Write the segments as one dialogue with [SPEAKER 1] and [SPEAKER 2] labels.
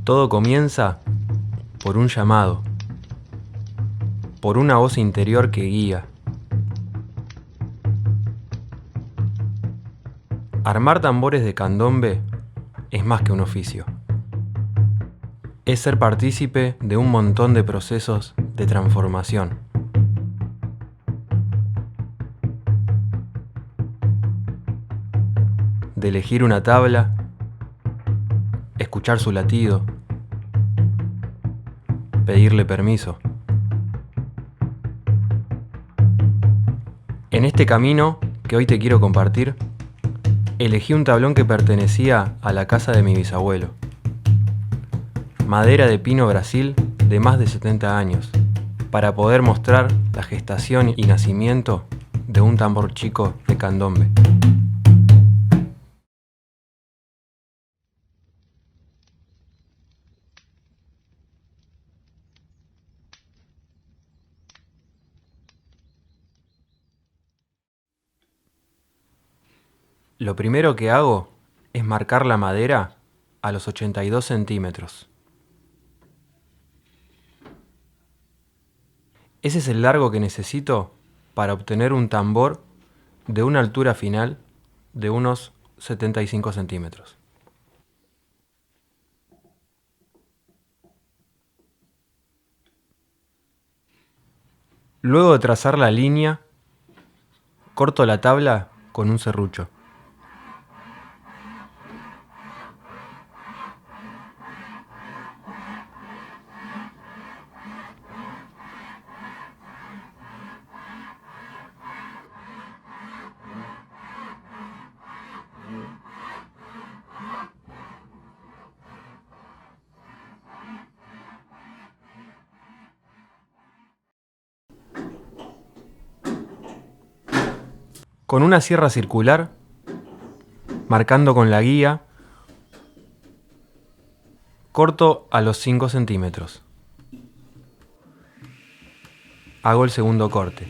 [SPEAKER 1] Todo comienza por un llamado, por una voz interior que guía. Armar tambores de candombe es más que un oficio. Es ser partícipe de un montón de procesos de transformación. De elegir una tabla, escuchar su latido, pedirle permiso. En este camino que hoy te quiero compartir, elegí un tablón que pertenecía a la casa de mi bisabuelo. Madera de pino Brasil de más de 70 años, para poder mostrar la gestación y nacimiento de un tambor chico de candombe. Lo primero que hago es marcar la madera a los 82 centímetros. Ese es el largo que necesito para obtener un tambor de una altura final de unos 75 centímetros. Luego de trazar la línea, corto la tabla con un serrucho. Con una sierra circular, marcando con la guía, corto a los 5 centímetros. Hago el segundo corte.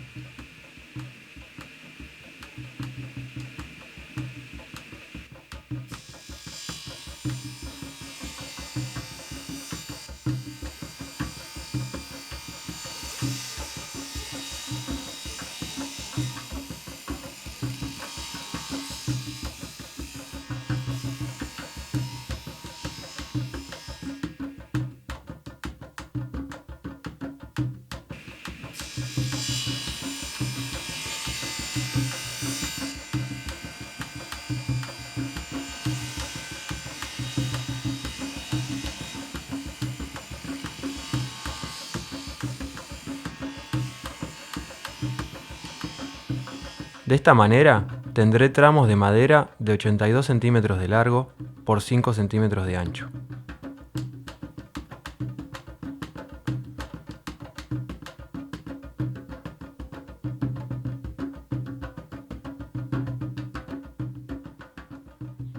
[SPEAKER 1] De esta manera, tendré tramos de madera de 82 centímetros de largo por 5 centímetros de ancho.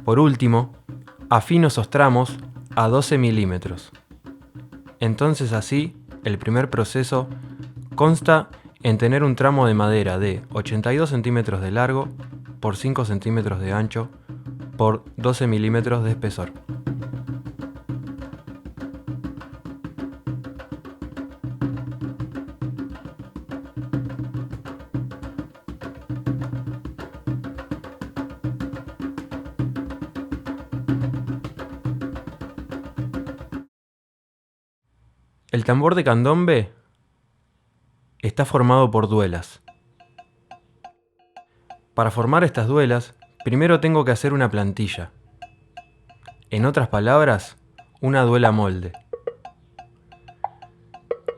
[SPEAKER 1] Por último, afino esos tramos a 12 milímetros. Entonces así, el primer proceso consta en tener un tramo de madera de 82 centímetros de largo por 5 centímetros de ancho por 12 milímetros de espesor. El tambor de candombe está formado por duelas. Para formar estas duelas, primero tengo que hacer una plantilla. En otras palabras, una duela molde.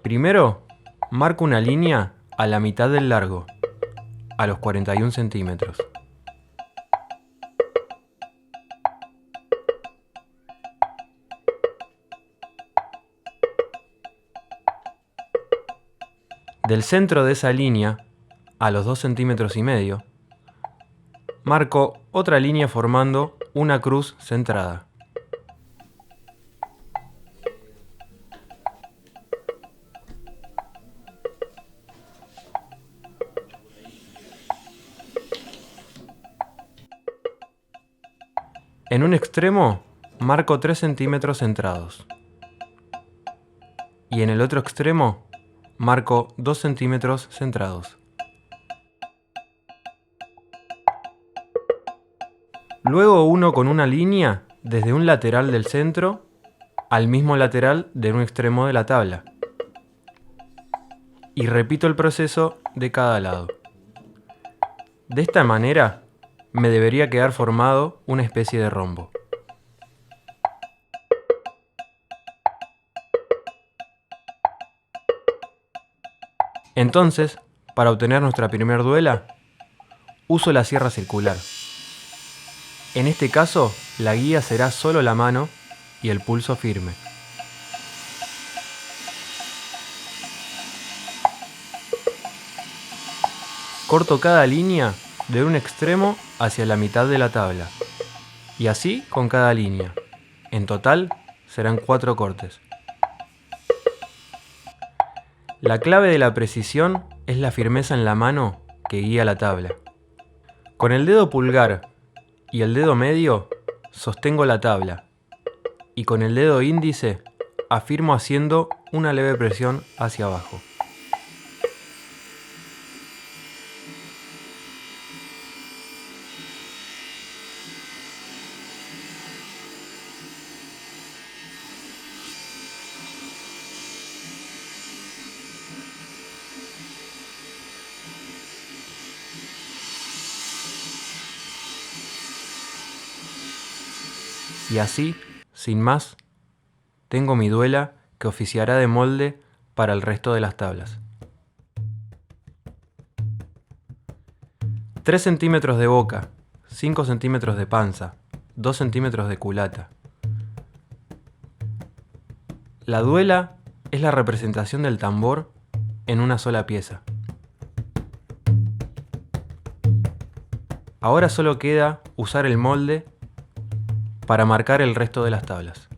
[SPEAKER 1] Primero, marco una línea a la mitad del largo, a los 41 centímetros. Del centro de esa línea, a los 2 centímetros y medio, marco otra línea formando una cruz centrada. En un extremo, marco 3 centímetros centrados. y en el otro extremo marco 2 centímetros centrados. Luego uno con una línea desde un lateral del centro al mismo lateral de un extremo de la tabla. Y repito el proceso de cada lado. De esta manera me debería quedar formado una especie de rombo. Entonces, para obtener nuestra primer duela, uso la sierra circular. En este caso, la guía será solo la mano y el pulso firme. Corto cada línea de un extremo hacia la mitad de la tabla, y así con cada línea. En total serán 4 cortes. La clave de la precisión es la firmeza en la mano que guía la tabla. Con el dedo pulgar y el dedo medio sostengo la tabla y con el dedo índice afirmo haciendo una leve presión hacia abajo. Y así, sin más, tengo mi duela que oficiará de molde para el resto de las tablas. 3 centímetros de boca, 5 centímetros de panza, 2 centímetros de culata. La duela es la representación del tambor en una sola pieza. Ahora solo queda usar el molde para marcar el resto de las tablas.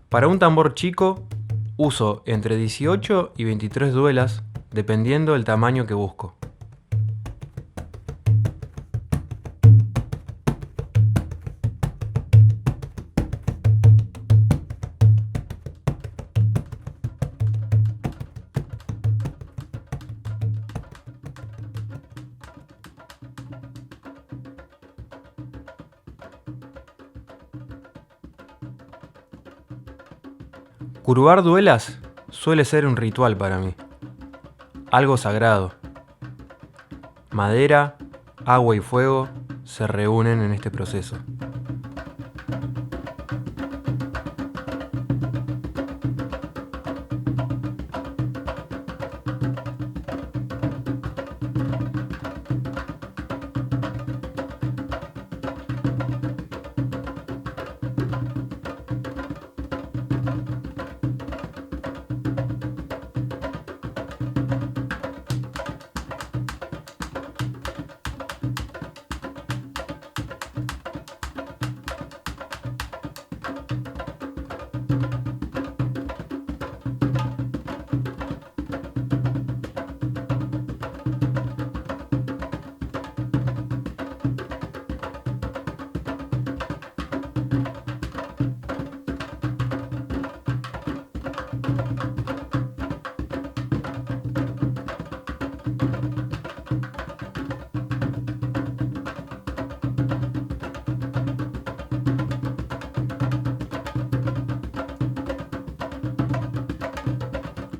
[SPEAKER 1] Para un tambor chico uso entre 18 y 23 duelas dependiendo del tamaño que busco. Curvar duelas suele ser un ritual para mí, algo sagrado. Madera, agua y fuego se reúnen en este proceso.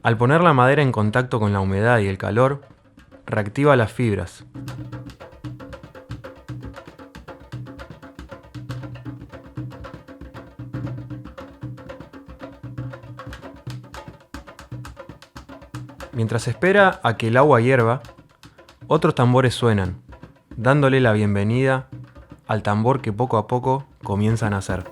[SPEAKER 1] Al poner la madera en contacto con la humedad y el calor, reactiva las fibras. Mientras espera a que el agua hierva, otros tambores suenan, dándole la bienvenida al tambor que poco a poco comienza a nacer.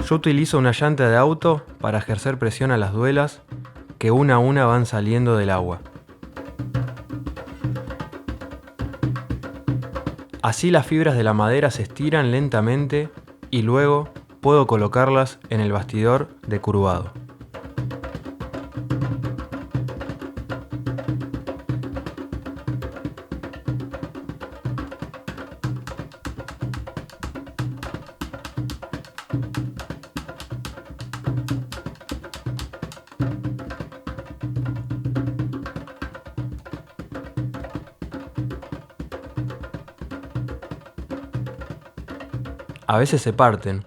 [SPEAKER 1] Yo utilizo una llanta de auto para ejercer presión a las duelas que una a una van saliendo del agua. Así las fibras de la madera se estiran lentamente y luego puedo colocarlas en el bastidor decurvado. A veces se parten.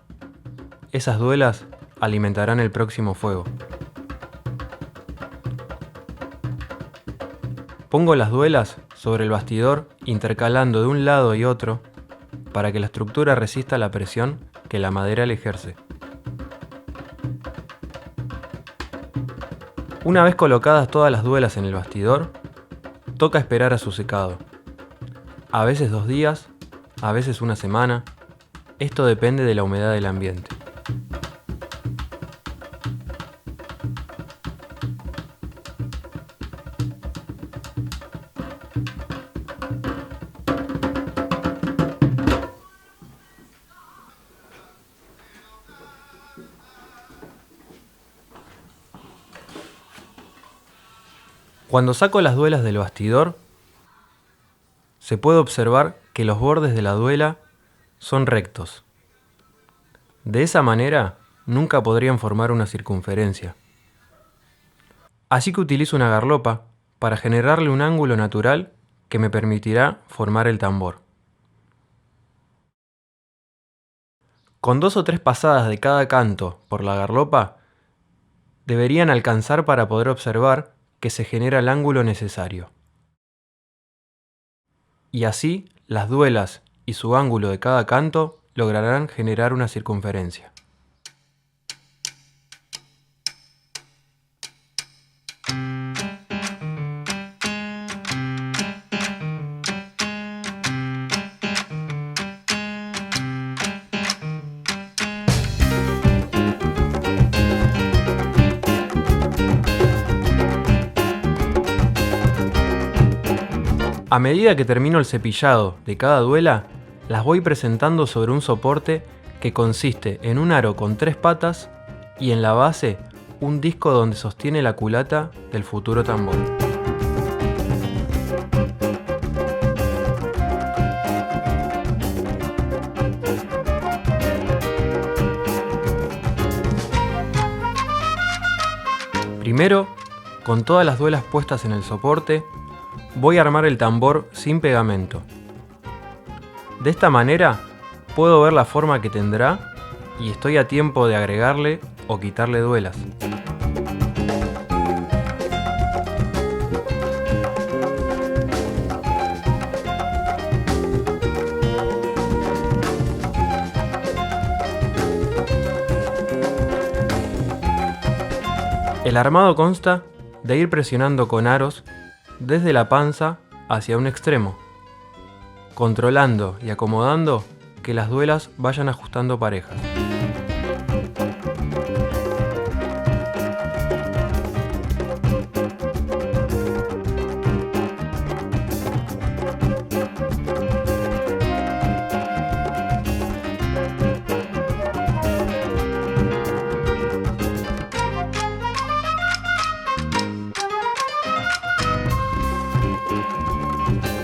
[SPEAKER 1] Esas duelas alimentarán el próximo fuego. Pongo las duelas sobre el bastidor intercalando de un lado y otro para que la estructura resista la presión que la madera le ejerce. Una vez colocadas todas las duelas en el bastidor, toca esperar a su secado. A veces 2 días, a veces 1 semana. Esto depende de la humedad del ambiente. Cuando saco las duelas del bastidor, se puede observar que los bordes de la duela son rectos. De esa manera, nunca podrían formar una circunferencia. Así que utilizo una garlopa para generarle un ángulo natural que me permitirá formar el tambor. Con 2 o 3 pasadas de cada canto por la garlopa, deberían alcanzar para poder observar que se genera el ángulo necesario. Y así, las duelas y su ángulo de cada canto lograrán generar una circunferencia. A medida que termino el cepillado de cada duela, las voy presentando sobre un soporte que consiste en un aro con 3 patas y en la base un disco donde sostiene la culata del futuro tambor. Primero, con todas las duelas puestas en el soporte, voy a armar el tambor sin pegamento. De esta manera puedo ver la forma que tendrá y estoy a tiempo de agregarle o quitarle duelas. El armado consta de ir presionando con aros desde la panza hacia un extremo, controlando y acomodando que las duelas vayan ajustando parejas.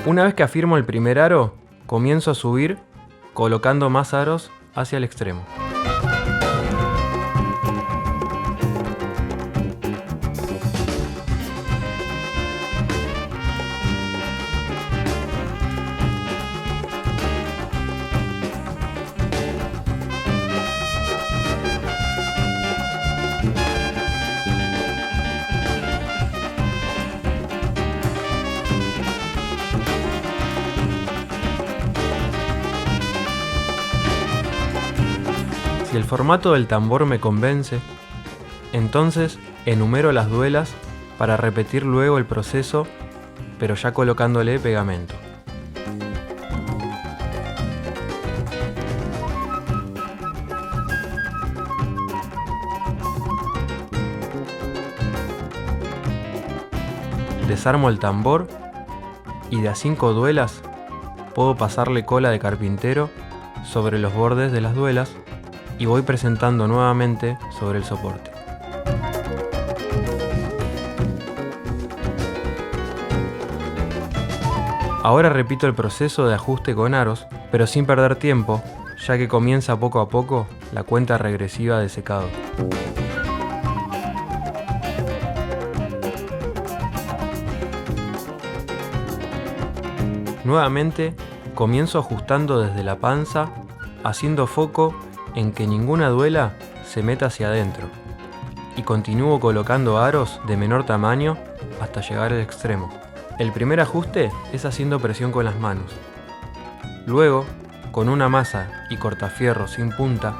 [SPEAKER 1] Una vez que afirmo el primer aro, comienzo a subir colocando más aros hacia el extremo. Si el formato del tambor me convence, entonces enumero las duelas para repetir luego el proceso, pero ya colocándole pegamento. Desarmo el tambor y de a 5 duelas puedo pasarle cola de carpintero sobre los bordes de las duelas y voy presentando nuevamente sobre el soporte. Ahora repito el proceso de ajuste con aros, pero sin perder tiempo, ya que comienza poco a poco la cuenta regresiva de secado. Nuevamente, comienzo ajustando desde la panza, haciendo foco en que ninguna duela se meta hacia adentro, y continúo colocando aros de menor tamaño hasta llegar al extremo. El primer ajuste es haciendo presión con las manos. Luego, con una masa y cortafierro sin punta,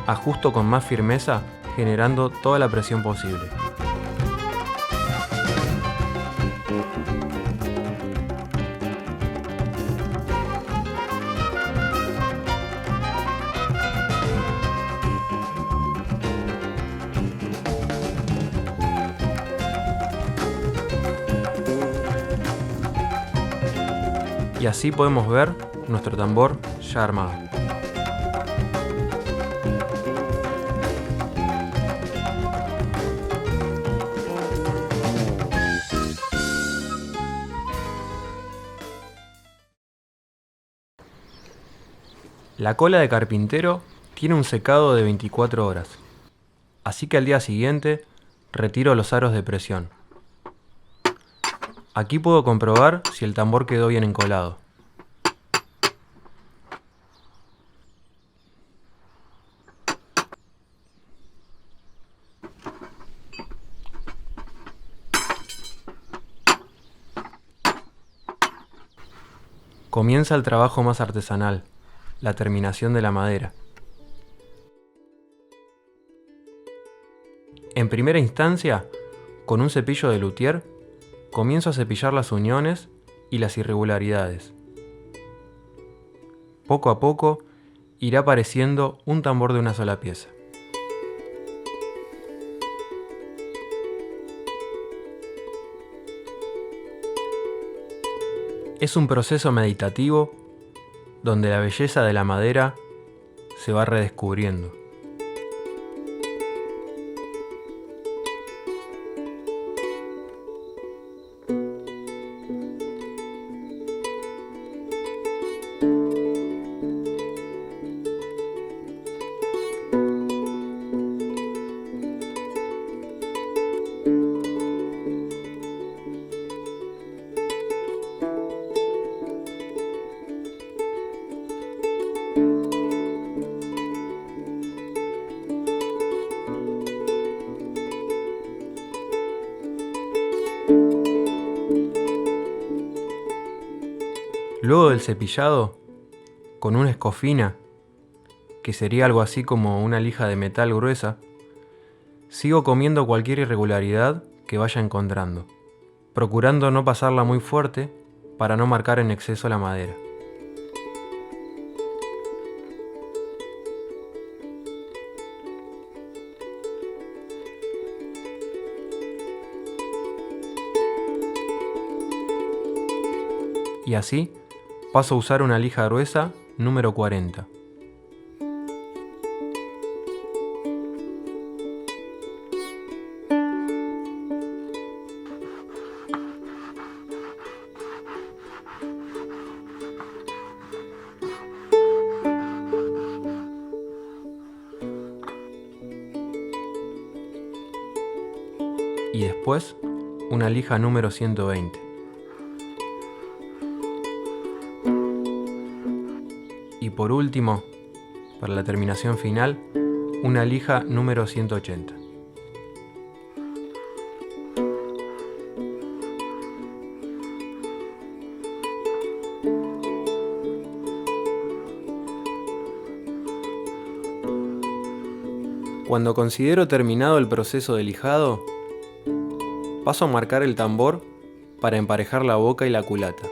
[SPEAKER 1] ajusto con más firmeza, generando toda la presión posible. Y así podemos ver nuestro tambor ya armado. La cola de carpintero tiene un secado de 24 horas, así que al día siguiente retiro los aros de presión. Aquí puedo comprobar si el tambor quedó bien encolado. Comienza el trabajo más artesanal, la terminación de la madera. En primera instancia, con un cepillo de luthier, comienzo a cepillar las uniones y las irregularidades. Poco a poco irá apareciendo un tambor de una sola pieza. Es un proceso meditativo donde la belleza de la madera se va redescubriendo. Luego del cepillado, con una escofina, que sería algo así como una lija de metal gruesa, sigo comiendo cualquier irregularidad que vaya encontrando, procurando no pasarla muy fuerte para no marcar en exceso la madera. Y así, paso a usar una lija gruesa número 40. Y después, una lija número 120. Y por último, para la terminación final, una lija número 180. Cuando considero terminado el proceso de lijado, paso a marcar el tambor para emparejar la boca y la culata.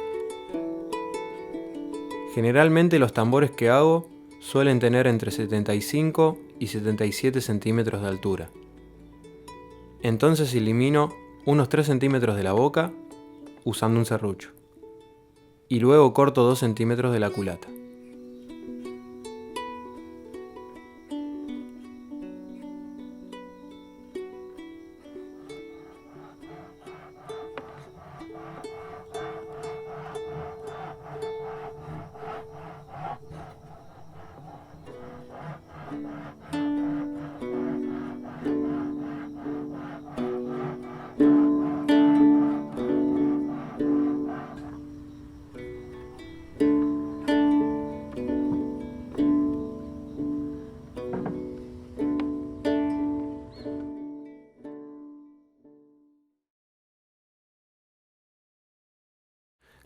[SPEAKER 1] Generalmente los tambores que hago suelen tener entre 75 y 77 centímetros de altura. Entonces elimino unos 3 centímetros de la boca usando un serrucho. y luego corto 2 centímetros de la culata.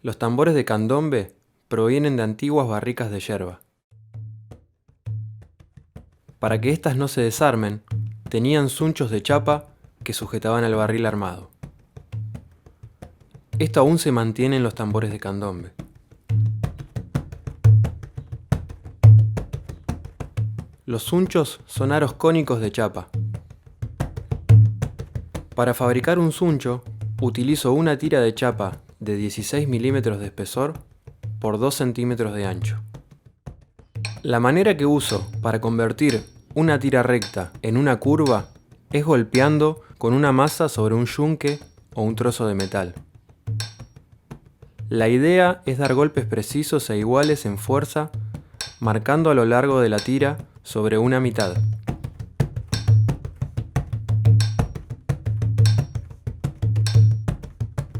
[SPEAKER 1] Los tambores de candombe provienen de antiguas barricas de yerba. Para que éstas no se desarmen, tenían zunchos de chapa que sujetaban al barril armado. Esto aún se mantiene en los tambores de candombe. Los zunchos son aros cónicos de chapa. Para fabricar un zuncho, utilizo una tira de chapa de 16 milímetros de espesor por 2 centímetros de ancho. La manera que uso para convertir una tira recta en una curva es golpeando con una masa sobre un yunque o un trozo de metal. La idea es dar golpes precisos e iguales en fuerza, marcando a lo largo de la tira sobre una mitad.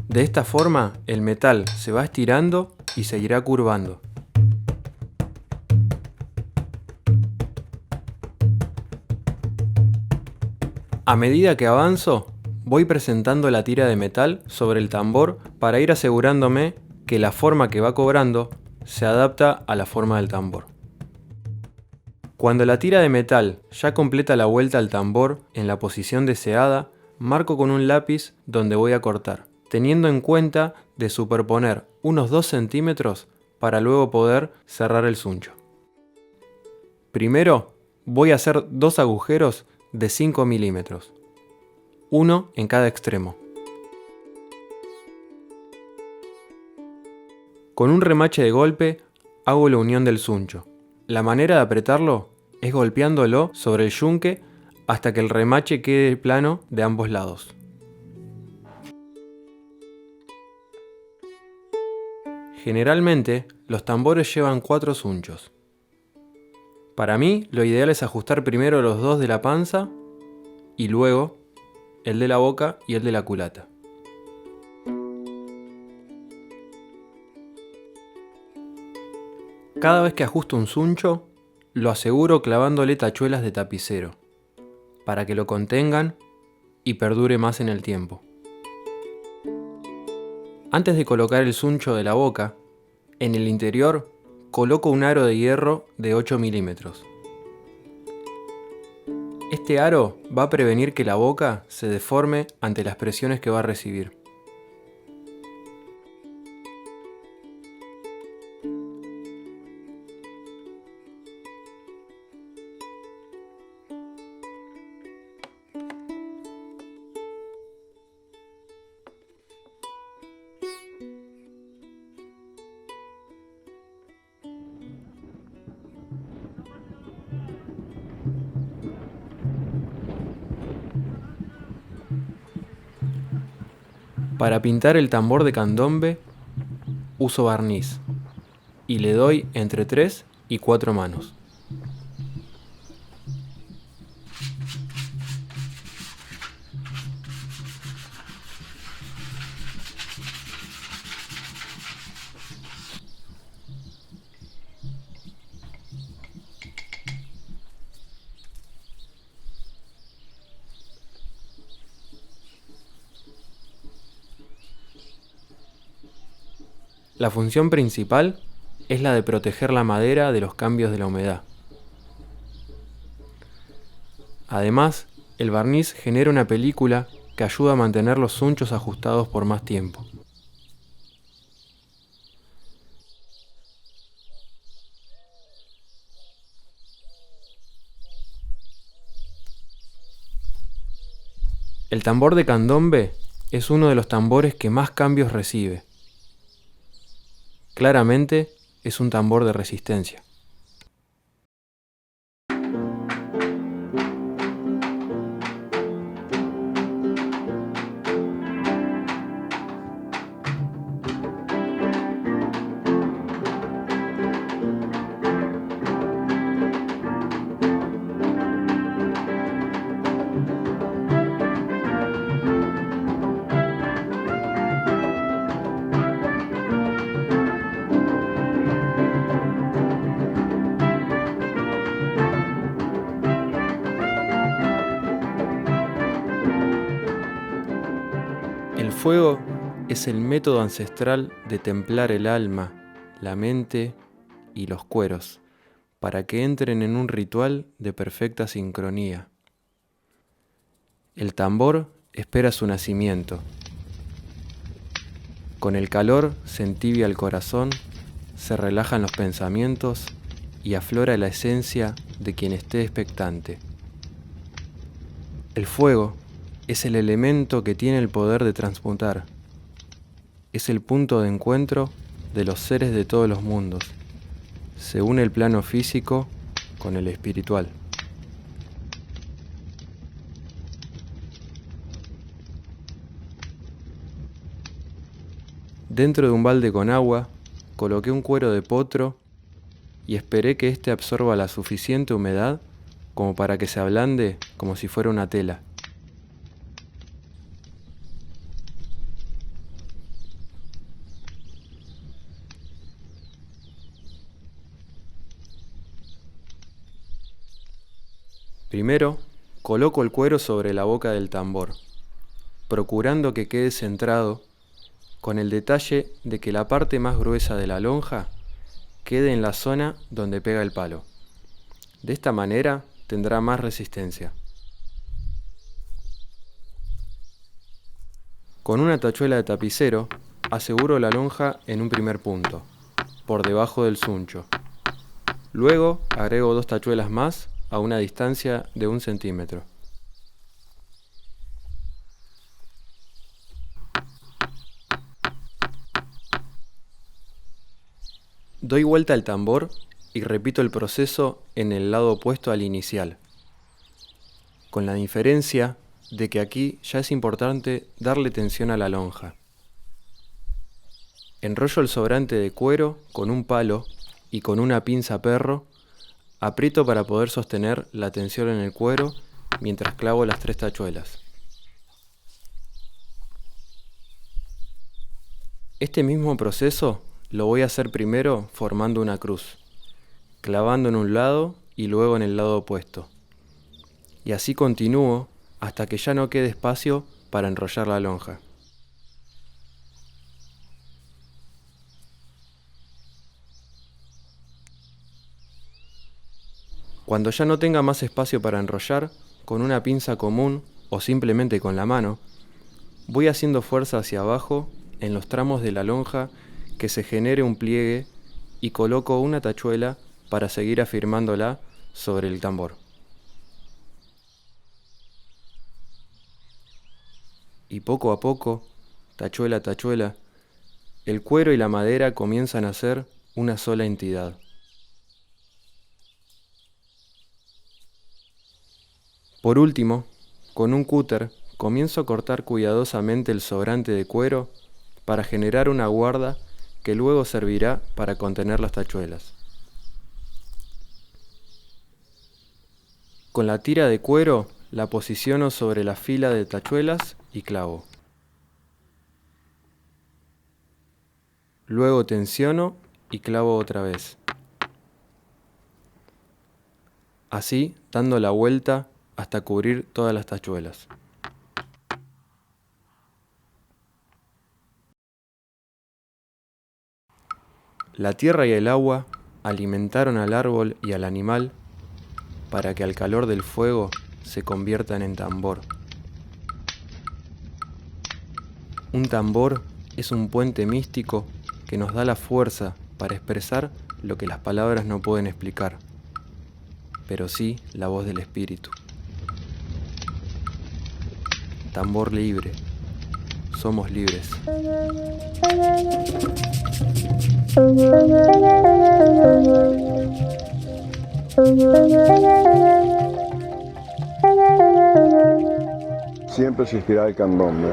[SPEAKER 1] De esta forma, el metal se va estirando y se irá curvando. A medida que avanzo, voy presentando la tira de metal sobre el tambor para ir asegurándome que la forma que va cobrando se adapta a la forma del tambor. Cuando la tira de metal ya completa la vuelta al tambor en la posición deseada, marco con un lápiz donde voy a cortar, teniendo en cuenta de superponer unos 2 centímetros para luego poder cerrar el zuncho. Primero voy a hacer 2 agujeros de 5 milímetros, uno en cada extremo. Con un remache de golpe hago la unión del zuncho. La manera de apretarlo es golpeándolo sobre el yunque hasta que el remache quede plano de ambos lados. Generalmente, los tambores llevan 4 zunchos. Para mí, lo ideal es ajustar primero los 2 de la panza y luego el de la boca y el de la culata. Cada vez que ajusto un zuncho, lo aseguro clavándole tachuelas de tapicero, para que lo contengan y perdure más en el tiempo. Antes de colocar el zuncho de la boca, en el interior coloco un aro de hierro de 8 milímetros. Este aro va a prevenir que la boca se deforme ante las presiones que va a recibir. Para pintar el tambor de candombe, uso barniz y le doy entre 3 y 4 manos. La función principal es la de proteger la madera de los cambios de la humedad. Además, el barniz genera una película que ayuda a mantener los zunchos ajustados por más tiempo. El tambor de candombe es uno de los tambores que más cambios recibe. Claramente es un tambor de resistencia. El fuego es el método ancestral de templar el alma, la mente y los cueros, para que entren en un ritual de perfecta sincronía. El tambor espera su nacimiento. Con el calor se entibia el corazón, se relajan los pensamientos y aflora la esencia de quien esté expectante. El fuego es el elemento que tiene el poder de transmutar. Es el punto de encuentro de los seres de todos los mundos. Se une el plano físico con el espiritual. Dentro de un balde con agua, coloqué un cuero de potro y esperé que éste absorba la suficiente humedad como para que se ablande como si fuera una tela. Primero, coloco el cuero sobre la boca del tambor, procurando que quede centrado, con el detalle de que la parte más gruesa de la lonja quede en la zona donde pega el palo. De esta manera tendrá más resistencia. Con una tachuela de tapicero aseguro la lonja en un primer punto, por debajo del suncho. Luego agrego 2 tachuelas más a una distancia de 1 centímetro. Doy vuelta al tambor y repito el proceso en el lado opuesto al inicial, con la diferencia de que aquí ya es importante darle tensión a la lonja. Enrollo el sobrante de cuero con un palo y con una pinza perro aprieto para poder sostener la tensión en el cuero mientras clavo las 3 tachuelas. Este mismo proceso lo voy a hacer primero formando una cruz, clavando en un lado y luego en el lado opuesto. Y así continúo hasta que ya no quede espacio para enrollar la lonja. Cuando ya no tenga más espacio para enrollar, con una pinza común o simplemente con la mano, voy haciendo fuerza hacia abajo en los tramos de la lonja que se genere un pliegue y coloco una tachuela para seguir afirmándola sobre el tambor. Y poco a poco, tachuela a tachuela, el cuero y la madera comienzan a ser una sola entidad. Por último, con un cúter comienzo a cortar cuidadosamente el sobrante de cuero para generar una guarda que luego servirá para contener las tachuelas. Con la tira de cuero la posiciono sobre la fila de tachuelas y clavo. Luego tensiono y clavo otra vez. Así, dando la vuelta hasta cubrir todas las tachuelas. La tierra y el agua alimentaron al árbol y al animal para que al calor del fuego se conviertan en tambor. Un tambor es un puente místico que nos da la fuerza para expresar lo que las palabras no pueden explicar, pero sí la voz del espíritu. Tambor libre. Somos libres.
[SPEAKER 2] Siempre existirá el candombe.